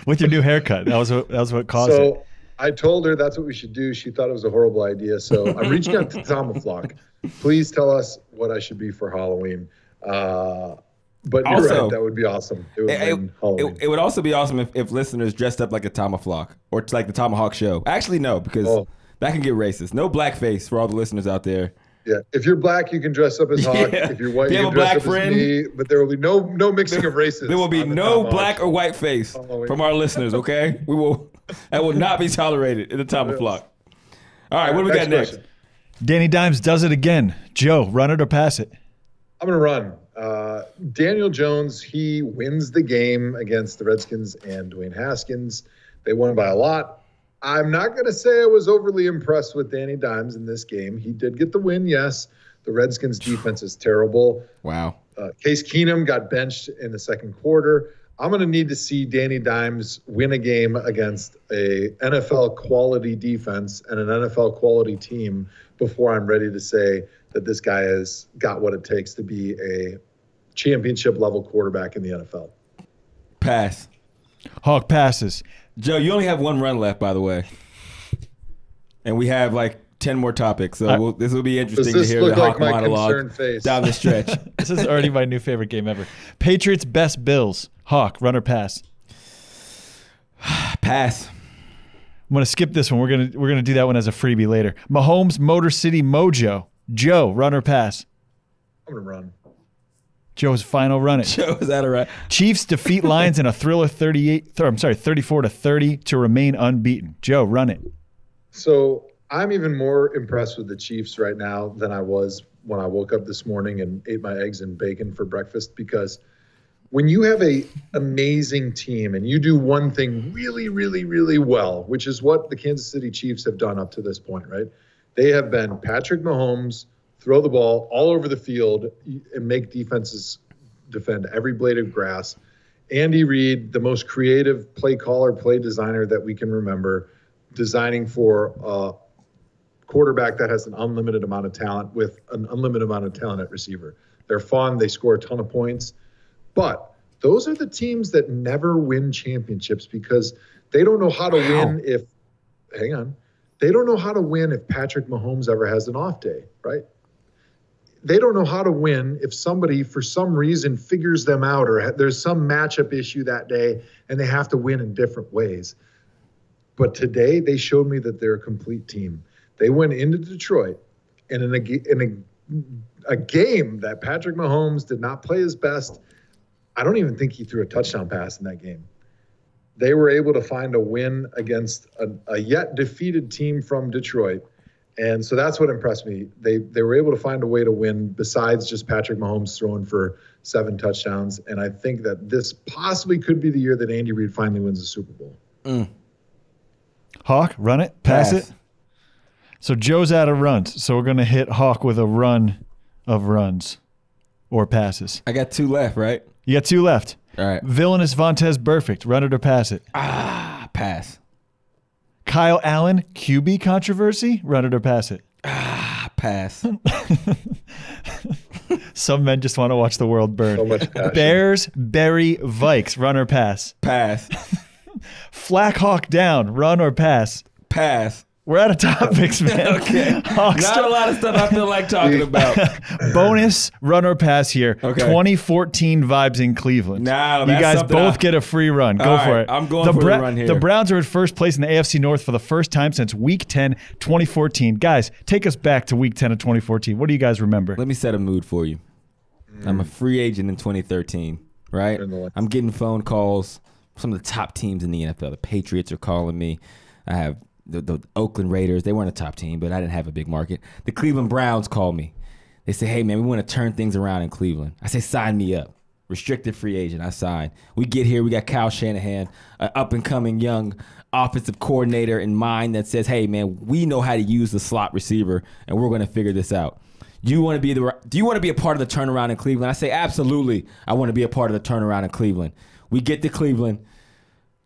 With your new haircut. That was what caused it. So I told her that's what we should do. She thought it was a horrible idea. So I'm reaching out to ThomaHawk. Please tell us what I should be for Halloween. But you're right, that would be awesome. It would also be awesome if listeners dressed up like a ThomaHawk or like the ThomaHawk Show. Actually, no, because That can get racist. No blackface for all the listeners out there. Yeah, if you're black, you can dress up as Hawk. Yeah. If you're white, If you you have can a dress black up friend, as me. But there will be no mixing of races. There will be on the no ThomaHawk black Show. or white face from our listeners, okay? That will not be tolerated in the Tama flock. All right, what do we got next? Question. Danny Dimes does it again. Joe, run it or pass it? I'm going to run. Daniel Jones, he wins the game against the Redskins and Dwayne Haskins. They won by a lot. I'm not going to say I was overly impressed with Danny Dimes in this game. He did get the win, yes. The Redskins defense is terrible. Wow. Case Keenum got benched in the second quarter. I'm going to need to see Danny Dimes win a game against a NFL quality defense and an NFL quality team before I'm ready to say that this guy has got what it takes to be a championship level quarterback in the NFL. Pass. Hawk passes. Joe, you only have one run left, by the way. And we have like 10 more topics, so this will be interesting to hear the Hawk monologue down the stretch. This is already my new favorite game ever. Patriots best Bills. Hawk, run or pass? Pass. I'm gonna skip this one. We're gonna do that one as a freebie later. Mahomes Motor City Mojo. Joe, run or pass? I'm going to run. Joe's final run it. Joe, is that all right? Chiefs defeat Lions in a thriller 34-30 to remain unbeaten. Joe, run it. So I'm even more impressed with the Chiefs right now than I was when I woke up this morning and ate my eggs and bacon for breakfast, because when you have a amazing team and you do one thing really, really, really well, which is what the Kansas City Chiefs have done up to this point, right? They have been Patrick Mahomes, throw the ball all over the field and make defenses defend every blade of grass. Andy Reid, the most creative play caller, play designer that we can remember, designing for a quarterback that has an unlimited amount of talent with an unlimited amount of talent at receiver. They're fun. They score a ton of points. But those are the teams that never win championships because they don't know how to win if – hang on. They don't know how to win if Patrick Mahomes ever has an off day, right? They don't know how to win if somebody, for some reason, figures them out or there's some matchup issue that day and they have to win in different ways. But today, they showed me that they're a complete team. They went into Detroit, and in a game that Patrick Mahomes did not play his best, I don't even think he threw a touchdown pass in that game. They were able to find a win against a yet defeated team from Detroit. And so that's what impressed me. They were able to find a way to win besides just Patrick Mahomes throwing for 7 touchdowns. And I think that this possibly could be the year that Andy Reid finally wins the Super Bowl. Hawk, run it, pass it. So Joe's out of runs. So we're going to hit Hawk with a run of runs or passes. I got 2 left, right? You got 2 left. All right. Villainous Vontez Burfict, run it or pass it? Pass. Kyle Allen, QB controversy, run it or pass it? Pass. Some men just want to watch the world burn. So much passion. Bears, Berry, Vikes, run or pass? Pass. Flack Hawk down, run or pass? Pass. We're out of topics, man. Okay. Not a lot of stuff I feel like talking about. Bonus run or pass here. Okay. 2014 vibes in Cleveland. No, you that's guys something both get a free run. Go All for right, it. I'm going for the run here. The Browns are at first place in the AFC North for the first time since Week 10, 2014. Guys, take us back to Week 10 of 2014. What do you guys remember? Let me set a mood for you. I'm a free agent in 2013, right? I'm getting phone calls. Some of the top teams in the NFL. The Patriots are calling me. I have the Oakland Raiders. They weren't a top team, but I didn't have a big market. The Cleveland Browns call me. They say, hey, man, we want to turn things around in Cleveland. I say, sign me up. Restricted free agent. I sign. We get here. We got Kyle Shanahan, an up-and-coming young offensive coordinator in mind that says, hey, man, we know how to use the slot receiver, and we're going to figure this out. Do you want to be a part of the turnaround in Cleveland? I say, absolutely. I want to be a part of the turnaround in Cleveland. We get to Cleveland.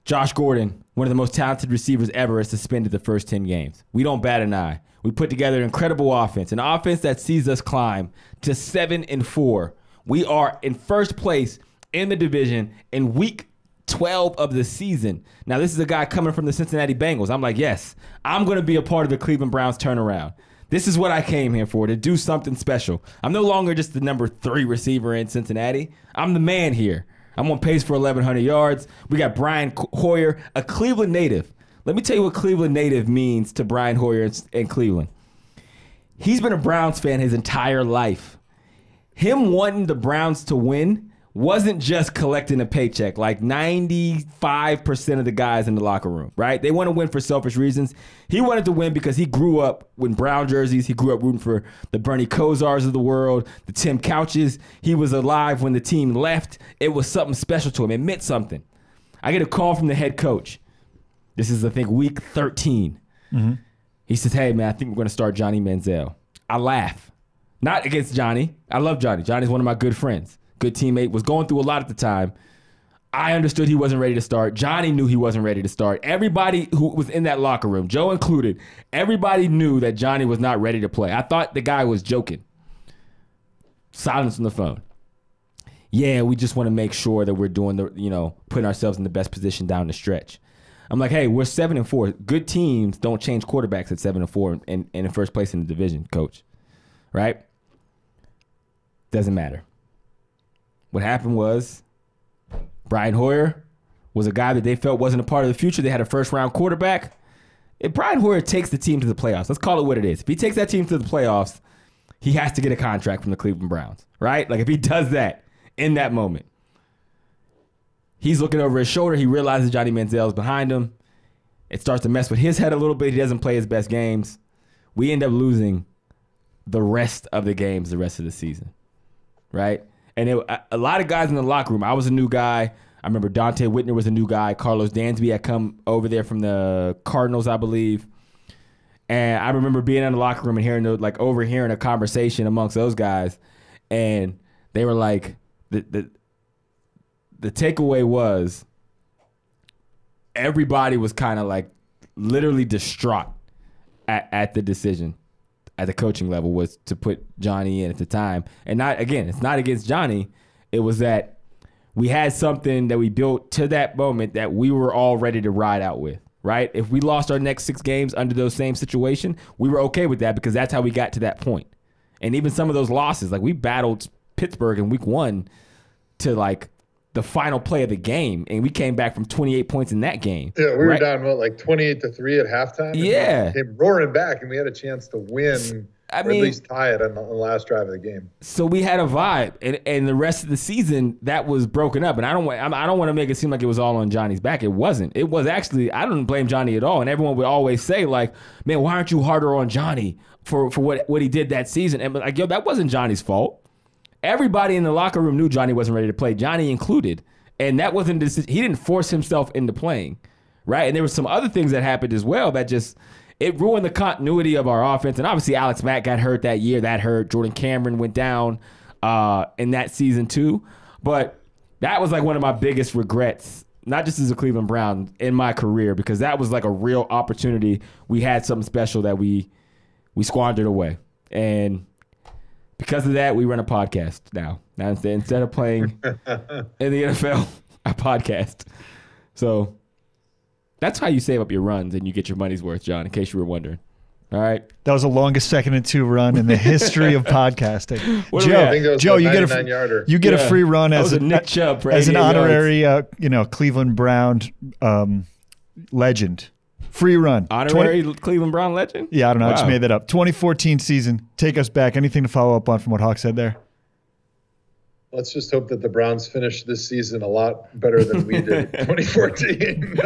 Josh Gordon, one of the most talented receivers ever, is suspended the first 10 games. We don't bat an eye. We put together an incredible offense, an offense that sees us climb to 7-4. We are in first place in the division in week 12 of the season. Now, this is a guy coming from the Cincinnati Bengals. I'm like, yes, I'm going to be a part of the Cleveland Browns turnaround. This is what I came here for, to do something special. I'm no longer just the number 3 receiver in Cincinnati. I'm the man here. I'm on pace for 1,100 yards. We got Brian Hoyer, a Cleveland native. Let me tell you what Cleveland native means to Brian Hoyer in Cleveland. He's been a Browns fan his entire life. Him wanting the Browns to win wasn't just collecting a paycheck like 95% of the guys in the locker room, right? They want to win for selfish reasons. He wanted to win because he grew up with Brown jerseys. He grew up rooting for the Bernie Kosars of the world, the Tim Couches. He was alive when the team left. It was something special to him. It meant something. I get a call from the head coach. This is, I think, week 13. Mm-hmm. He says, hey, man, I think we're going to start Johnny Manziel. I laugh. Not against Johnny. I love Johnny. Johnny's one of my good friends. Good teammate. Was going through a lot at the time. I understood he wasn't ready to start. Johnny knew he wasn't ready to start. Everybody who was in that locker room, Joe included, everybody knew that Johnny was not ready to play. I thought the guy was joking. Silence on the phone. Yeah, we just want to make sure that we're doing putting ourselves in the best position down the stretch. I'm like, hey, we're 7-4. Good teams don't change quarterbacks at 7-4 and in first place in the division, coach. Right? Doesn't matter. What happened was Brian Hoyer was a guy that they felt wasn't a part of the future. They had a first-round quarterback. If Brian Hoyer takes the team to the playoffs, let's call it what it is. If he takes that team to the playoffs, he has to get a contract from the Cleveland Browns, right? Like if he does that in that moment, he's looking over his shoulder. He realizes Johnny Manziel is behind him. It starts to mess with his head a little bit. He doesn't play his best games. We end up losing the rest of the games the rest of the season, right? And a lot of guys in the locker room. I was a new guy. I remember Dante Whitner was a new guy. Carlos Dansby had come over there from the Cardinals, I believe. And I remember being in the locker room and overhearing a conversation amongst those guys. And they were like, the takeaway was everybody was kind of like literally distraught at the decision. At the coaching level was to put Johnny in at the time. And it's not against Johnny. It was that we had something that we built to that moment that we were all ready to ride out with, right? If we lost our next 6 games under those same situation, we were okay with that because that's how we got to that point. And even some of those losses, like we battled Pittsburgh in week 1 to like the final play of the game, and we came back from 28 points in that game. Yeah, we were down, 28-3 at halftime? Yeah. We came roaring back, and we had a chance to win, or at least tie it on the last drive of the game. So we had a vibe, and the rest of the season, that was broken up. And I don't want to make it seem like it was all on Johnny's back. It wasn't. It was actually, I don't blame Johnny at all. And everyone would always say, like, man, why aren't you harder on Johnny for what he did that season? And like, yo, that wasn't Johnny's fault. Everybody in the locker room knew Johnny wasn't ready to play, Johnny included. And that wasn't he didn't force himself into playing, right? And there were some other things that happened as well that just, it ruined the continuity of our offense. And obviously Alex Mack got hurt that year. That hurt. Jordan Cameron went down in that season too. But that was like one of my biggest regrets, not just as a Cleveland Brown, in my career, because that was like a real opportunity. We had something special that we squandered away. And because of that, we run a podcast now. Now instead of playing in the NFL, I podcast. So that's how you save up your runs and you get your money's worth, John, in case you were wondering. All right. That was the longest 2nd and 2 run in the history of podcasting. Joe, you get a free run as Nick Chubb as an honorary Cleveland Brown legend. Free run. Honorary Cleveland Brown legend? Yeah, I don't know. I just made that up. 2014 season. Take us back. Anything to follow up on from what Hawk said there? Let's just hope that the Browns finish this season a lot better than we did in 2014.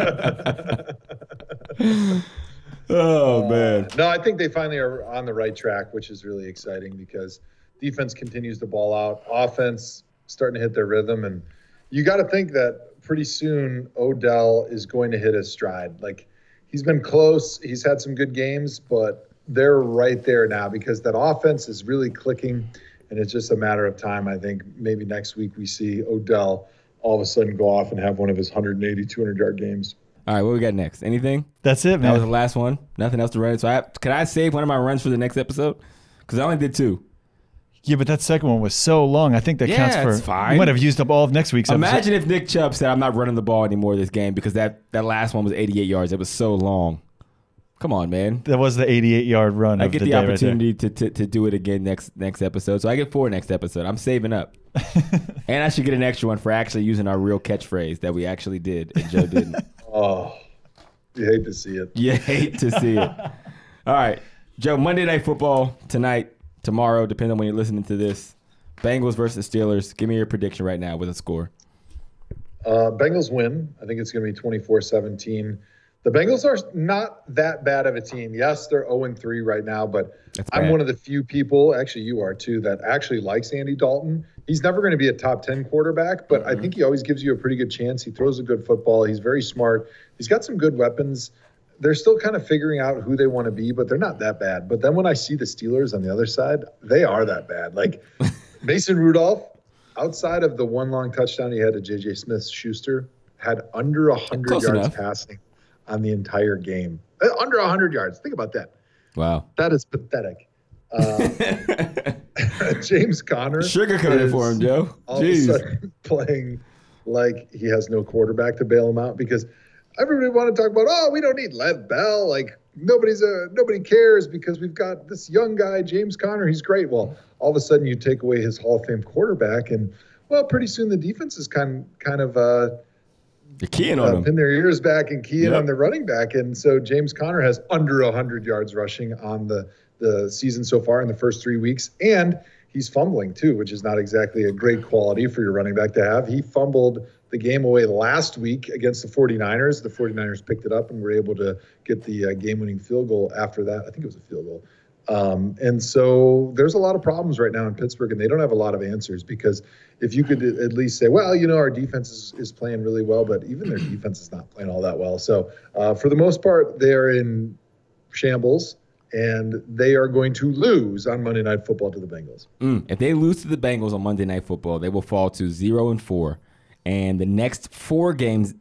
Oh, man. No, I think they finally are on the right track, which is really exciting because defense continues to ball out. Offense starting to hit their rhythm. And you got to think that pretty soon Odell is going to hit his stride. Like, he's been close. He's had some good games, but they're right there now because that offense is really clicking, and it's just a matter of time. I think maybe next week we see Odell all of a sudden go off and have one of his 180, 200-yard games. All right, what we got next? Anything? That's it, man. That was the last one. Nothing else to run. So can I save one of my runs for the next episode? Because I only did 2. Yeah, but that second one was so long. I think that counts for. It's fine. You might have used up all of next week's episode. Imagine if Nick Chubb said, I'm not running the ball anymore this game because that last one was 88 yards. It was so long. Come on, man. That was the 88-yard run. I get the opportunity to do it again next episode. So I get 4 next episode. I'm saving up. And I should get an extra one for actually using our real catchphrase that we actually did and Joe didn't. Oh. You hate to see it. You hate to see it. All right, Joe, Monday Night Football tonight, tomorrow, depending on when you're listening to this. Bengals versus Steelers. Give me your prediction right now with a score. Bengals win. I think it's going to be 24-17. The Bengals are not that bad of a team. Yes, they're 0-3 right now, but I'm one of the few people, actually you are too, that actually likes Andy Dalton. He's never going to be a top 10 quarterback, but I think he always gives you a pretty good chance. He throws a good football. He's very smart. He's got some good weapons. They're still kind of figuring out who they want to be, but they're not that bad. But then when I see the Steelers on the other side, they are that bad. Like Mason Rudolph, outside of the one long touchdown he had to J.J. Smith-Schuster, had under 100 yards passing on the entire game. Under 100 yards. Think about that. Wow. That is pathetic. James Conner. Sugarcoated for him, Joe. All of a sudden playing like he has no quarterback to bail him out because everybody want to talk about, we don't need Lev Bell. Like nobody cares because we've got this young guy, James Conner. He's great. Well, all of a sudden you take away his Hall of Fame quarterback and, well, pretty soon the defense is kind of you're keying on them. Pin their ears back and keying on the running back. And so James Conner has under 100 yards rushing on the season so far in the first 3 weeks. And he's fumbling too, which is not exactly a great quality for your running back to have. He fumbled the game away last week against the 49ers. The 49ers picked it up and were able to get the game-winning field goal after that. I think it was a field goal. And so there's a lot of problems right now in Pittsburgh, and they don't have a lot of answers because if you could at least say, well, our defense is playing really well, but even their defense is not playing all that well. So for the most part, they're in shambles, and they are going to lose on Monday Night Football to the Bengals. If they lose to the Bengals on Monday Night Football, they will fall to 0-4. And the next 6 games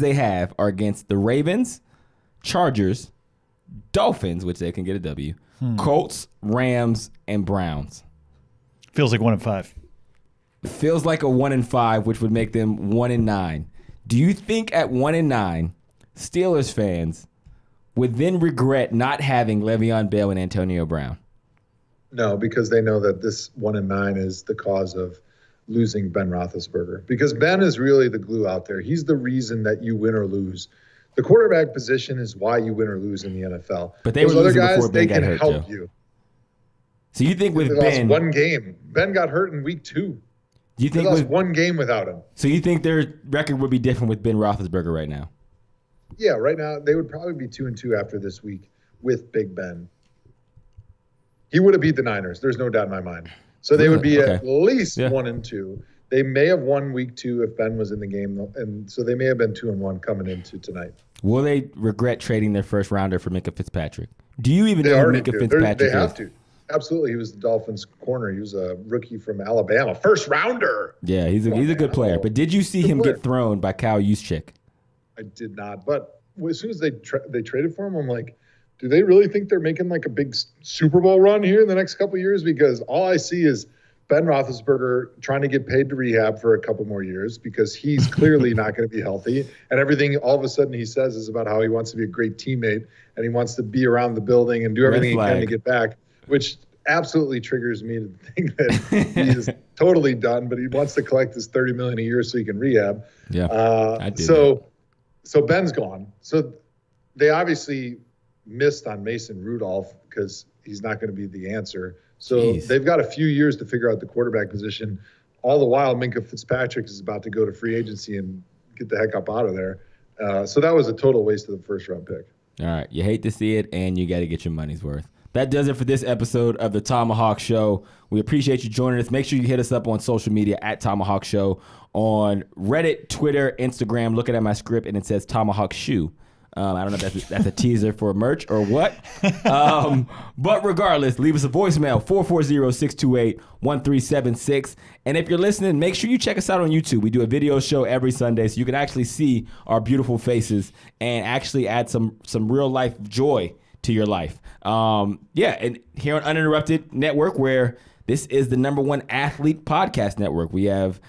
they have are against the Ravens, Chargers, Dolphins, which they can get a W, Colts, Rams, and Browns. Feels like 1-5. Feels like a 1-5, which would make them 1-9. Do you think at 1-9, Steelers fans would then regret not having Le'Veon Bell and Antonio Brown? No, because they know that this 1-9 is the cause of losing Ben Roethlisberger. Because Ben is really the glue out there. He's the reason that you win or lose. The quarterback position is why you win or lose in the NFL. But they were losing before Ben got hurt, help Joe. you. So you think with they Ben, lost one game. Ben got hurt in week 2. Do you think they lost one game without him? So you think their record would be different with Ben Roethlisberger right now? Yeah, right now they would probably be 2-2 after this week with Big Ben. He would have beat the Niners. There's no doubt in my mind. So they would be at least 1-2. They may have won week 2 if Ben was in the game, and so they may have been 2-1 coming into tonight. Will they regret trading their first rounder for Minkah Fitzpatrick? Do you even know who Minkah Fitzpatrick is? They have to. Absolutely. He was the Dolphins' corner. He was a rookie from Alabama. First rounder. Yeah, he's a good player. But did you see him get thrown by Kyle Juszczyk? I did not. But as soon as they traded for him, I'm like, do they really think they're making like a big Super Bowl run here in the next couple of years? Because all I see is Ben Roethlisberger trying to get paid to rehab for a couple more years because he's clearly not going to be healthy. And everything all of a sudden he says is about how he wants to be a great teammate and he wants to be around the building and do everything he can to get back, which absolutely triggers me to think that he is totally done, but he wants to collect his $30 million a year so he can rehab. Yeah, I did so Ben's gone. So they obviously missed on Mason Rudolph because he's not going to be the answer. So they've got a few years to figure out the quarterback position. All the while, Minkah Fitzpatrick is about to go to free agency and get the heck up out of there. So that was a total waste of the first-round pick. All right. You hate to see it, and you got to get your money's worth. That does it for this episode of the ThomaHawk Show. We appreciate you joining us. Make sure you hit us up on social media at ThomaHawk Show on Reddit, Twitter, Instagram. Looking at my script, and it says ThomaHawk Shoe. I don't know if that's a teaser for merch or what. But regardless, leave us a voicemail, 440-628-1376. And if you're listening, make sure you check us out on YouTube. We do a video show every Sunday, so you can actually see our beautiful faces and actually add some real life joy to your life. And here on Uninterrupted Network, where this is the #1 athlete podcast network. We have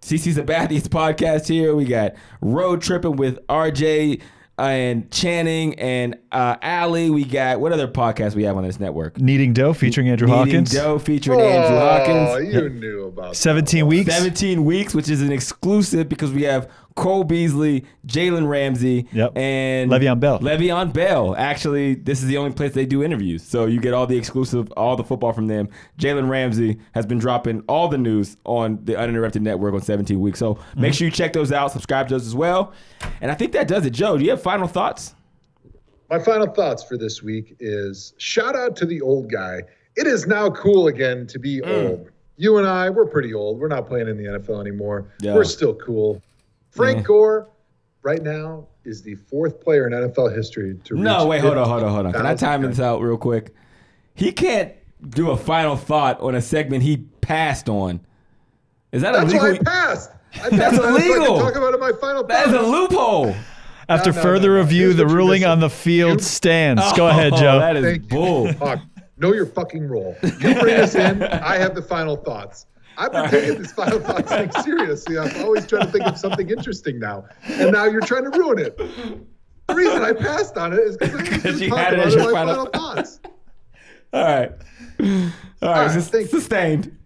CC Sabathia's podcast here. We got Road Tripping with RJ and Channing and Allie. We got, what other podcasts we have on this network? Kneading Dough featuring Andrew Hawkins. Kneading Dough featuring Andrew Hawkins. Oh, you knew about 17 weeks. 17 weeks, which is an exclusive because we have Cole Beasley, Jalen Ramsey, and Le'Veon Bell. Actually, this is the only place they do interviews, so you get all the exclusive, all the football from them. Jalen Ramsey has been dropping all the news on the Uninterrupted Network on 17 Weeks, so make sure you check those out, subscribe to those as well. And I think that does it. Joe, do you have final thoughts? My final thoughts for this week is shout out to the old guy. It is now cool again to be old. You and I, we're pretty old. We're not playing in the NFL anymore. We're still cool. Frank Gore, right now, is the 4th player in NFL history to reach. No, wait, hold on. Can I time this out real quick? He can't do a final thought on a segment he passed on. Is that illegal? That's why I passed. That's illegal. I can talk about it in my final thoughts. That is a loophole. After further review, the ruling on the field stands. Go ahead, Joe. That is bull. Know your fucking role. You bring us in. I have the final thoughts. I've been taking this final thoughts thing seriously. I'm always trying to think of something interesting now. And now you're trying to ruin it. The reason I passed on it is because you had it as your final thoughts. All right. Sustained.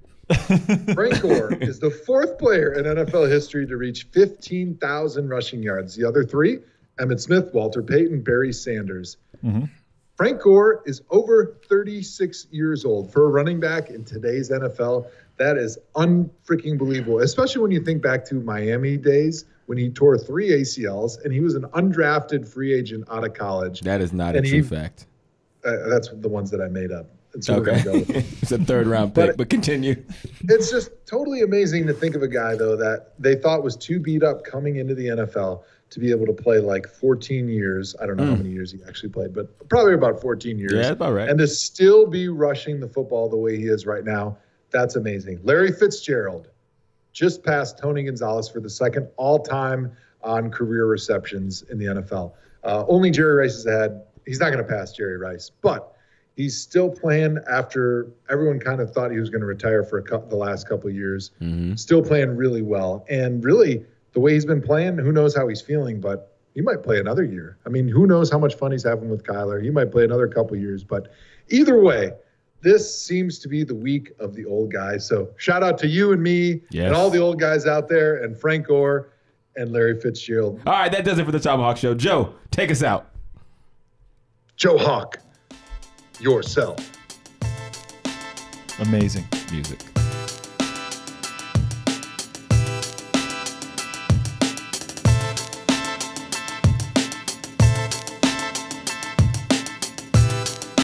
Frank Gore is the 4th player in NFL history to reach 15,000 rushing yards. The other 3, Emmitt Smith, Walter Payton, Barry Sanders. Frank Gore is over 36 years old. For a running back in today's NFL, that is unfreaking believable, especially when you think back to Miami days when he tore 3 ACLs and he was an undrafted free agent out of college. That is not a true fact. That's the ones that I made up. So okay. It's a 3rd round pick, but continue. It's just totally amazing to think of a guy, though, that they thought was too beat up coming into the NFL to be able to play like 14 years. I don't know how many years he actually played, but probably about 14 years. Yeah, that's about right. And to still be rushing the football the way he is right now, that's amazing. Larry Fitzgerald just passed Tony Gonzalez for the 2nd all-time on career receptions in the NFL. Only Jerry Rice has had. He's not going to pass Jerry Rice, but he's still playing after everyone kind of thought he was going to retire for the last couple of years. Still playing really well. And really, the way he's been playing, who knows how he's feeling, but he might play another year. I mean, who knows how much fun he's having with Kyler. He might play another couple of years. But either way, this seems to be the week of the old guys. So shout out to you and me and all the old guys out there and Frank Gore and Larry Fitzgerald. All right, that does it for the ThomaHawk Show. Joe, take us out. Joe Hawk. Yourself. Amazing music.